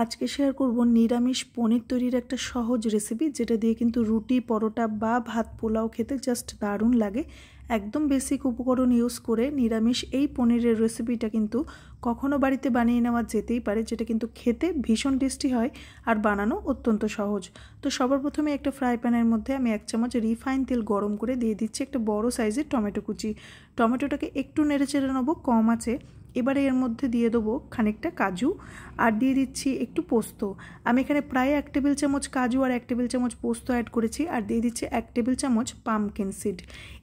আজকে শেয়ার করব নিরামিষ পনির তৈরির একটা সহজ রেসিপি, যেটা দিয়ে কিন্তু রুটি, পরোটা বা ভাত পোলাও খেতে জাস্ট দারুণ লাগে। একদম বেসিক উপকরণ ইউজ করে নিরামিষ এই পনিরের রেসিপিটা কিন্তু কখনো বাড়িতে বানিয়ে নেওয়া যেতেই পারে, যেটা কিন্তু খেতে ভীষণ টেস্টি হয় আর বানানো অত্যন্ত সহজ। তো সবার প্রথমে একটা ফ্রাই প্যানের মধ্যে আমি 1 চামচ রিফাইন তেল গরম করে দিয়ে দিচ্ছি একটা বড় সাইজের টমেটো কুচি। টমেটোটাকে একটু নেড়েচেড়ে নেবো কম আছে। এবারে এর মধ্যে দিয়ে দেবো খানিকটা কাজু আর দিয়ে দিচ্ছি একটু পোস্ত। আমি এখানে প্রায় 1 টেবিল চামচ কাজু আর 1 টেবিল চামচ পোস্ত অ্যাড করেছি, আর দিয়ে দিচ্ছি 1 টেবিল চামচ পামকিন সিড।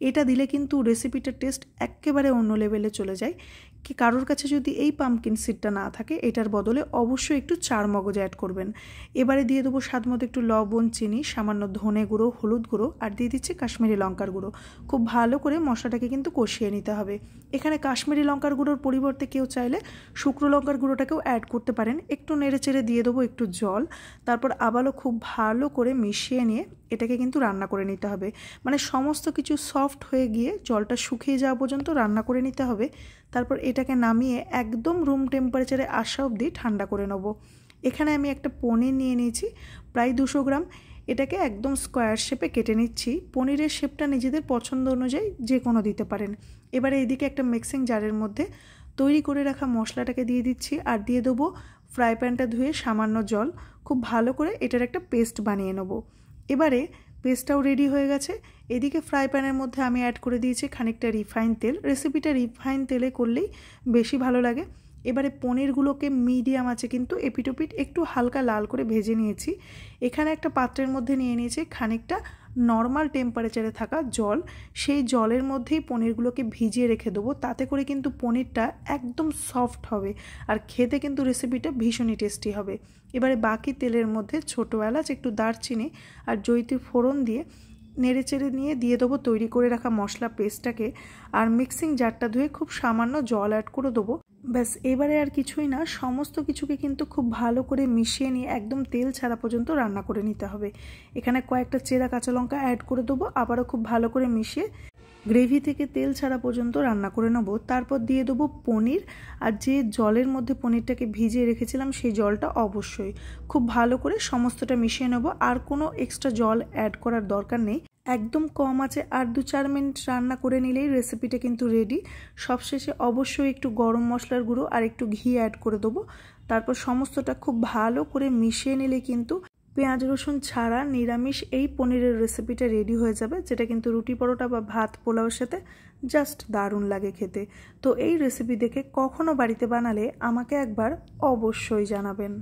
এটা দিলে কিন্তু রেসিপিটার টেস্ট একেবারে অন্য লেভেলে চলে যায়। কি কারোর কাছে যদি এই পামকিন সিডটা না থাকে, এটার বদলে অবশ্যই একটু চার মগজ অ্যাড করবেন। এবারে দিয়ে দেবো স্বাদ মতো একটু লবণ, চিনি, সামান্য ধনে গুঁড়ো, হলুদ গুঁড়ো আর দিয়ে দিচ্ছি কাশ্মীরি লঙ্কার গুঁড়ো। খুব ভালো করে মশলাটাকে কিন্তু কষিয়ে নিতে হবে। এখানে কাশ্মীরি লঙ্কার গুঁড়োর পরিবর্তে কেউ চাইলে শুকনো লঙ্কার গুঁড়োটাকেও অ্যাড করতে পারেন। একটু নেড়েচেড়ে দিয়ে দেবো একটু জল, তারপর আবারও খুব ভালো করে মিশিয়ে নিয়ে এটাকে কিন্তু রান্না করে নিতে হবে। মানে সমস্ত কিছু সফট হয়ে গিয়ে জলটা শুকিয়ে যাওয়া পর্যন্ত রান্না করে নিতে হবে। তারপর এটাকে নামিয়ে একদম রুম টেম্পারেচারে আসা অবধি ঠান্ডা করে নেব। এখানে আমি একটা পনির নিয়ে নিয়েছি প্রায় 200 গ্রাম। এটাকে একদম স্কোয়ার শেপে কেটে নিচ্ছি। পনিরের শেপটা নিজেদের পছন্দ অনুযায়ী যে কোনো দিতে পারেন। এবারে এদিকে একটা মিক্সিং জারের মধ্যে তৈরি করে রাখা মশলাটাকে দিয়ে দিচ্ছি আর দিয়ে দেবো ফ্রাই প্যানটা ধুয়ে সামান্য জল। খুব ভালো করে এটার একটা পেস্ট বানিয়ে নেব। এবারে পেস্টটাও রেডি হয়ে গেছে। এদিকে ফ্রাই প্যানের মধ্যে আমি অ্যাড করে দিয়েছি খানিকটা রিফাইন তেল। রেসিপিটা রিফাইন তেলে করলেই বেশি ভালো লাগে। এবারে পনিরগুলোকে মিডিয়াম আছে কিন্তু এপিটোপিট একটু হালকা লাল করে ভেজে নিয়েছি। এখানে একটা পাত্রের মধ্যে নিয়ে নিয়েছি খানিকটা নর্মাল টেম্পারেচারে থাকা জল। সেই জলের মধ্যেই পনিরগুলোকে ভিজিয়ে রেখে দেবো। তাতে করে কিন্তু পনিরটা একদম সফট হবে আর খেতে কিন্তু রেসিপিটা ভীষণই টেস্টি হবে। এবারে বাকি তেলের মধ্যে ছোটো এলাচ, একটু দারচিনি আর জয়িত্রী ফোড়ন দিয়ে নেড়েচেড়ে নিয়ে দিয়ে দেবো তৈরি করে রাখা মশলা পেস্টটাকে। আর মিক্সিং জারটা ধুয়ে খুব সামান্য জল অ্যাড করে দেবো। ব্যাস, এবারে আর কিছুই না, সমস্ত কিছুকে কিন্তু খুব ভালো করে মিশিয়ে নিয়ে একদম তেল ছাড়া পর্যন্ত রান্না করে নিতে হবে। এখানে কয়েকটা চেরা কাঁচা লঙ্কা অ্যাড করে দেবো। আবারও খুব ভালো করে মিশিয়ে গ্রেভি থেকে তেল ছাড়া পর্যন্ত রান্না করে নেব। তারপর দিয়ে দেবো পনির, আর যে জলের মধ্যে পনিরটাকে ভিজিয়ে রেখেছিলাম সেই জলটা অবশ্যই খুব ভালো করে সমস্তটা মিশিয়ে নেব। আর কোনো এক্সট্রা জল অ্যাড করার দরকার নেই। একদম কম আছে আর 2-4 মিনিট রান্না করে নিলেই রেসিপিটা কিন্তু রেডি। সবশেষে অবশ্যই একটু গরম মশলার গুঁড়ো আর একটু ঘি অ্যাড করে দেবো। তারপর সমস্তটা খুব ভালো করে মিশিয়ে নিলে কিন্তু পেঁয়াজ রসুন ছাড়া নিরামিষ এই পনিরের রেসিপিটা রেডি হয়ে যাবে, যেটা কিন্তু রুটি, পরোটা বা ভাত পোলাওর সাথে জাস্ট দারুণ লাগে খেতে। তো এই রেসিপি দেখে কখনো বাড়িতে বানালে আমাকে একবার অবশ্যই জানাবেন।